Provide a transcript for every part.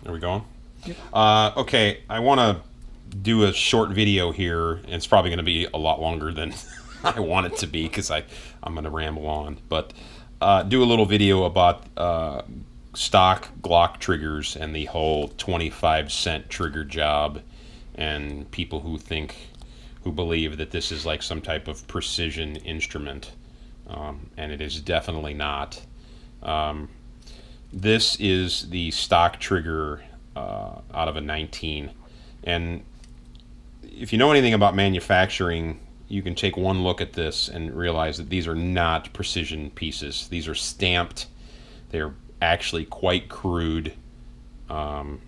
Are we going? Yep. Okay, I want to do a short video here, and it's probably going to be a lot longer than I want it to be because I'm going to ramble on. But do a little video about stock Glock triggers and the whole 25-cent trigger job, and people who believe that this is like some type of precision instrument, and it is definitely not. This is the stock trigger out of a 19. And if you know anything about manufacturing, you can take one look at this and realize that these are not precision pieces. These are stamped. They're actually quite crude. And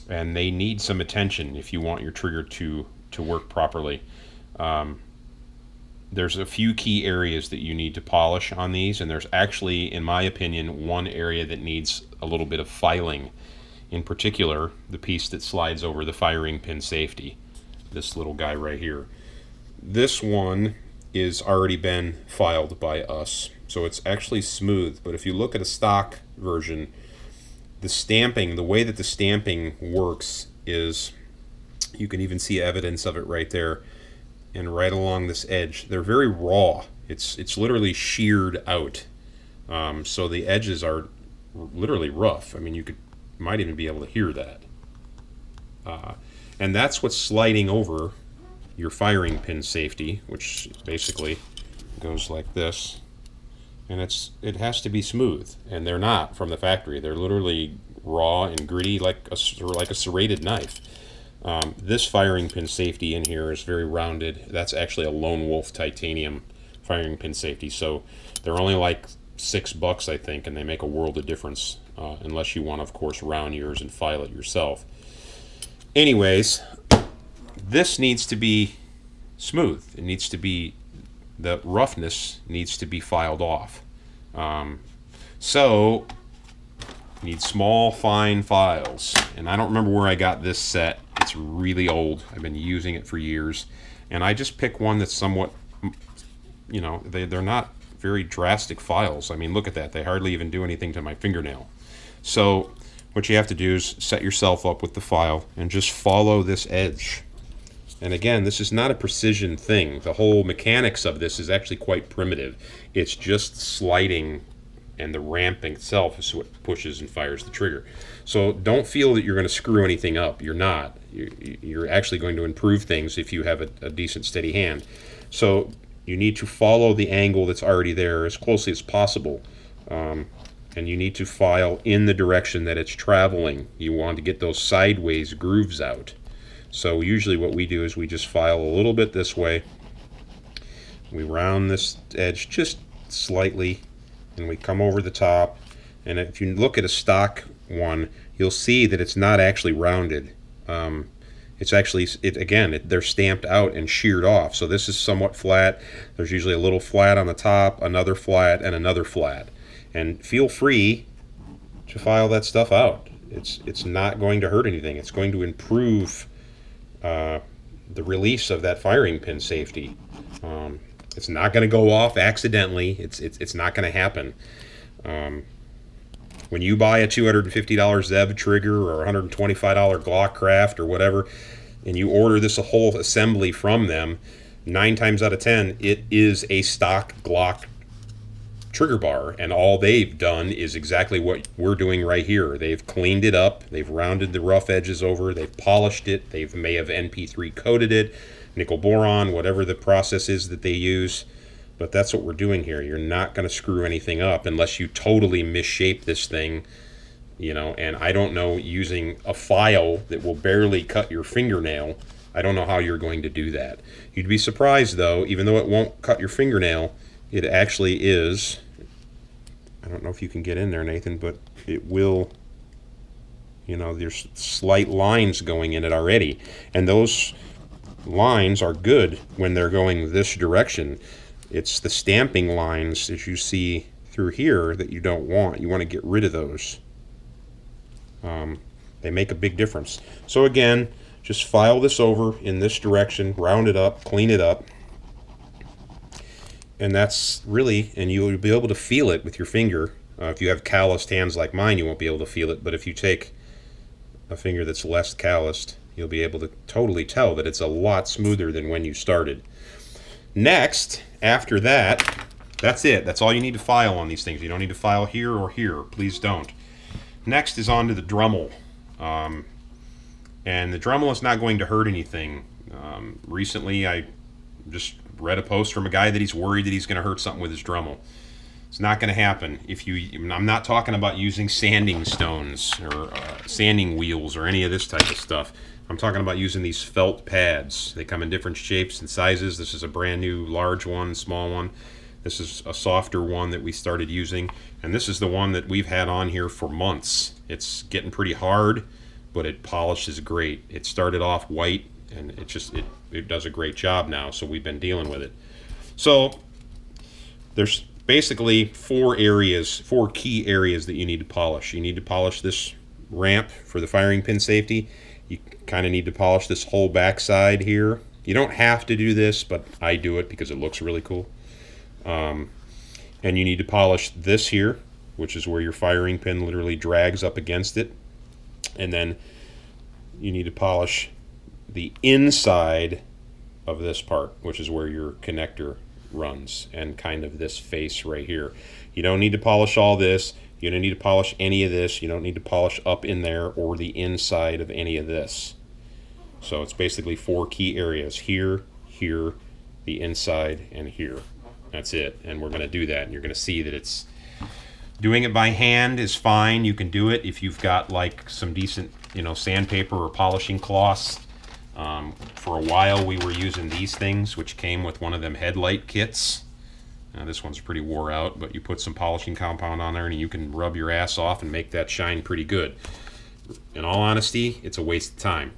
they need some attention if you want your trigger to work properly. There's a few key areas that you need to polish on these, and there's actually, in my opinion, one area that needs a little bit of filing. In particular, the piece that slides over the firing pin safety, this little guy right here. This one is already been filed by us, so it's actually smooth. But if you look at a stock version, the stamping, the way that the stamping works is, you can even see evidence of it right there. And right along this edge, they're very raw. It's literally sheared out, so the edges are literally rough. I mean, you might even be able to hear that, and that's what's sliding over your firing pin safety, which basically goes like this. And it has to be smooth, and they're not from the factory. They're literally raw and gritty, like a serrated knife. This firing pin safety in here is very rounded. That's actually a Lone Wolf titanium firing pin safety, so they're only like $6, I think, and they make a world of difference, unless you want to, of course, round yours and file it yourself. Anyways, this needs to be smooth. It needs to be, the roughness needs to be filed off. So you need small, fine files, and I don't remember where I got this set. It's really old. I've been using it for years, and I just pick one that's somewhat, you know, they're not very drastic files. I mean, look at that. They hardly even do anything to my fingernail. So what you have to do is set yourself up with the file and just follow this edge. And again, this is not a precision thing. The whole mechanics of this is actually quite primitive. It's just sliding, and the ramping itself is what pushes and fires the trigger. So don't feel that you're going to screw anything up. You're not. You're actually going to improve things if you have a decent, steady hand. So you need to follow the angle that's already there as closely as possible. And you need to file in the direction that it's traveling. You want to get those sideways grooves out. So usually what we do is we just file a little bit this way. We round this edge just slightly, and we come over the top. And if you look at a stock one, you'll see that it's not actually rounded. It's actually, they're stamped out and sheared off. So this is somewhat flat. There's usually a little flat on the top, another flat, and another flat. And feel free to file that stuff out. It's not going to hurt anything. It's going to improve the release of that firing pin safety. It's not going to go off accidentally. It's not going to happen. When you buy a $250 Zev trigger or $125 Glock Craft or whatever, and you order this a whole assembly from them, 9 times out of 10, it is a stock Glock trigger bar, and all they've done is exactly what we're doing right here. They've cleaned it up, they've rounded the rough edges over, they've polished it, they may have NP3 coated it, nickel boron, whatever the process is that they use. But that's what we're doing here. You're not going to screw anything up unless you totally misshape this thing, you know. And I don't know, using a file that will barely cut your fingernail, I don't know how you're going to do that. You'd be surprised, though, even though it won't cut your fingernail, it actually is. I don't know if you can get in there, Nathan, but it will, you know, there's slight lines going in it already. And those lines are good when they're going this direction. It's the stamping lines, as you see through here, that you don't want. You want to get rid of those. They make a big difference. So again, just file this over in this direction, round it up, clean it up. And that's really, and you'll be able to feel it with your finger. If you have calloused hands like mine, you won't be able to feel it, but if you take a finger that's less calloused, you'll be able to totally tell that it's a lot smoother than when you started. Next, after that, that's it. That's all you need to file on these things. You don't need to file here or here. Please don't. Next is on to the Dremel. And the Dremel is not going to hurt anything. Recently, I just read a post from a guy that he's worried that he's going to hurt something with his Dremel. It's not going to happen. I'm not talking about using sanding stones or sanding wheels or any of this type of stuff. I'm talking about using these felt pads. They come in different shapes and sizes. This is a brand new large one, small one. This is a softer one that we started using, and this is the one that we've had on here for months. It's getting pretty hard, but it polishes great. It started off white, and it does a great job now, so we've been dealing with it. So there's basically four key areas that you need to polish. You need to polish this ramp for the firing pin safety. You kind of need to polish this whole backside here. You don't have to do this, but I do it because it looks really cool. And you need to polish this here, which is where your firing pin literally drags up against it. And then you need to polish the inside of this part, which is where your connector runs, and kind of this face right here. You don't need to polish all this. You don't need to polish any of this. You don't need to polish up in there or the inside of any of this. So it's basically four key areas: here, here, the inside, and here. That's it. And we're going to do that, and you're going to see that it's doing it by hand is fine. You can do it if you've got like some decent, sandpaper or polishing cloths. For a while we were using these things, which came with one of them headlight kits. This one's pretty wore out, but you put some polishing compound on there and you can rub your ass off and make that shine pretty good. In all honesty, it's a waste of time.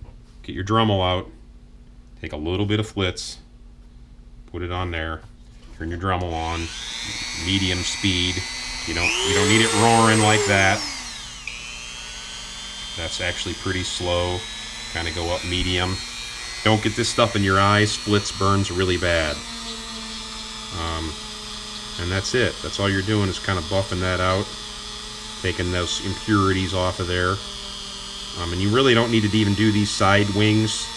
Get your Dremel out, take a little bit of flitz, put it on there, turn your Dremel on, medium speed. You don't need it roaring like that. That's actually pretty slow. Kind of go up medium. Don't get this stuff in your eyes. Flitz burns really bad. And that's it. That's all you're doing is kind of buffing that out, taking those impurities off of there. And you really don't need to even do these side wings.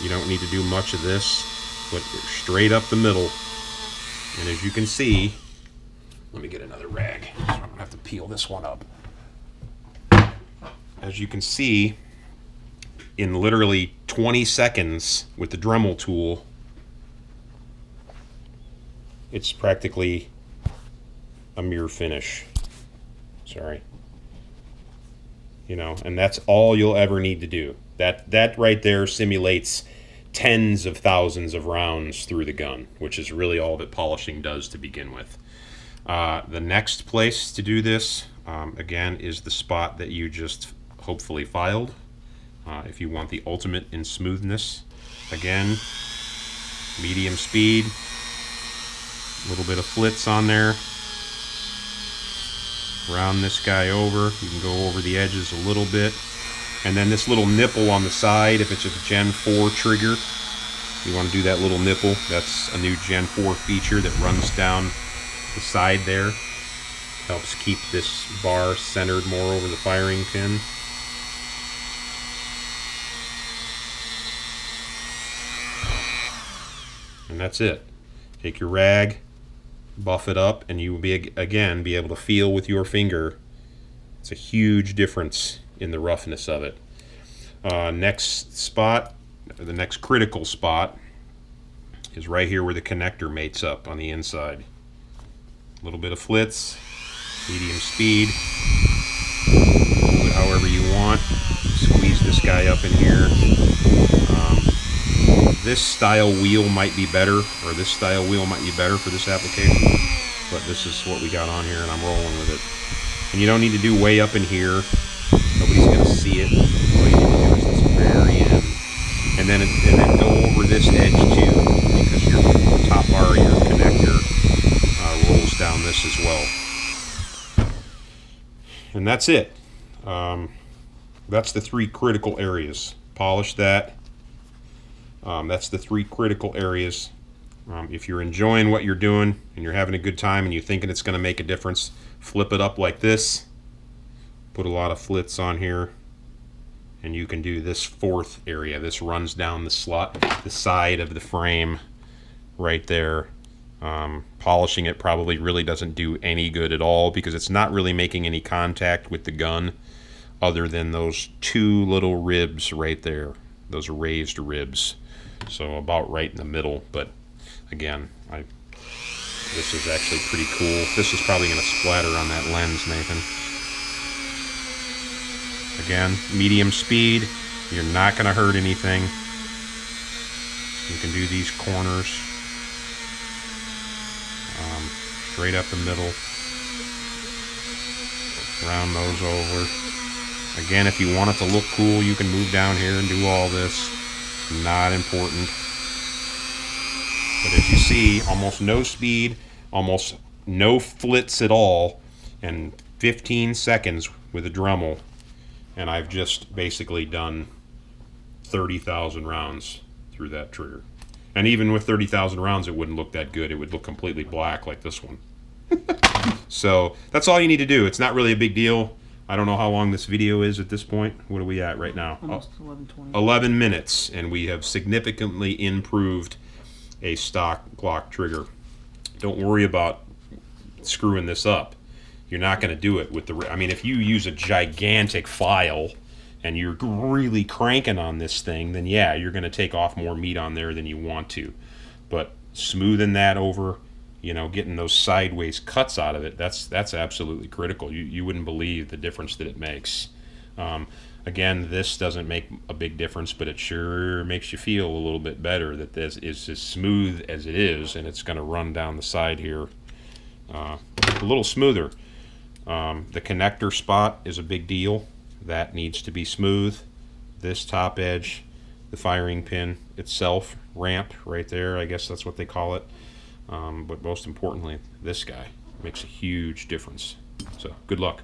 You don't need to do much of this, but straight up the middle. And as you can see, let me get another rag so I don't have to peel this one up. As you can see, in literally 20 seconds with the Dremel tool, it's practically a mirror finish. Sorry. And that's all you'll ever need to do. That right there simulates tens of thousands of rounds through the gun, which is really all that polishing does to begin with. The next place to do this, again, is the spot that you just hopefully filed. If you want the ultimate in smoothness, again, medium speed, a little bit of flitz on there. Round this guy over. You can go over the edges a little bit. And then this little nipple on the side, if it's a Gen 4 trigger, you want to do that little nipple. That's a new Gen 4 feature that runs down the side there. Helps keep this bar centered more over the firing pin. And that's it. Take your rag, buff it up, and you will be able to feel with your finger. It's a huge difference in the roughness of it. Next spot, the next critical spot, is right here where the connector mates up on the inside. A little bit of flitz, medium speed, do it however you want. Squeeze this guy up in here. This style wheel might be better, or this style wheel might be better for this application, but this is what we got on here and I'm rolling with it. And you don't need to do way up in here. Nobody's going to see it. All you need to do is this very end. And then go over this edge too, because your top bar of your connector rolls down this as well. And that's it. That's the three critical areas. Polish that. That's the three critical areas. If you're enjoying what you're doing and you're having a good time and you're thinking it's going to make a difference, flip it up like this. Put a lot of flits on here, and you can do this fourth area. This runs down the slot, the side of the frame right there. Polishing it probably really doesn't do any good at all because it's not really making any contact with the gun other than those two little ribs right there, those raised ribs. So about right in the middle, but again, this is actually pretty cool. This is probably going to splatter on that lens, Nathan. Again, medium speed. You're not going to hurt anything. You can do these corners straight up the middle. Round those over. Again, if you want it to look cool, you can move down here and do all this. Not important. But as you see, almost no speed, almost no flits at all, and 15 seconds with a Dremel, and I've just basically done 30,000 rounds through that trigger. And even with 30,000 rounds, it wouldn't look that good. It would look completely black like this one. So that's all you need to do. It's not really a big deal. I don't know how long this video is at this point. What are we at right now? Almost 11:20. 11 minutes, and we have significantly improved a stock Glock trigger. Don't worry about screwing this up. You're not going to do it with the... I mean, if you use a gigantic file and you're really cranking on this thing, then yeah, you're going to take off more meat on there than you want to. But smoothing that over, you know, getting those sideways cuts out of it, that's absolutely critical. You wouldn't believe the difference that it makes. Again, this doesn't make a big difference, but it sure makes you feel a little bit better that this is as smooth as it is, and it's going to run down the side here a little smoother. The connector spot is a big deal. That needs to be smooth. This top edge, the firing pin itself, ramp right there, I guess that's what they call it. But most importantly, this guy makes a huge difference. So good luck.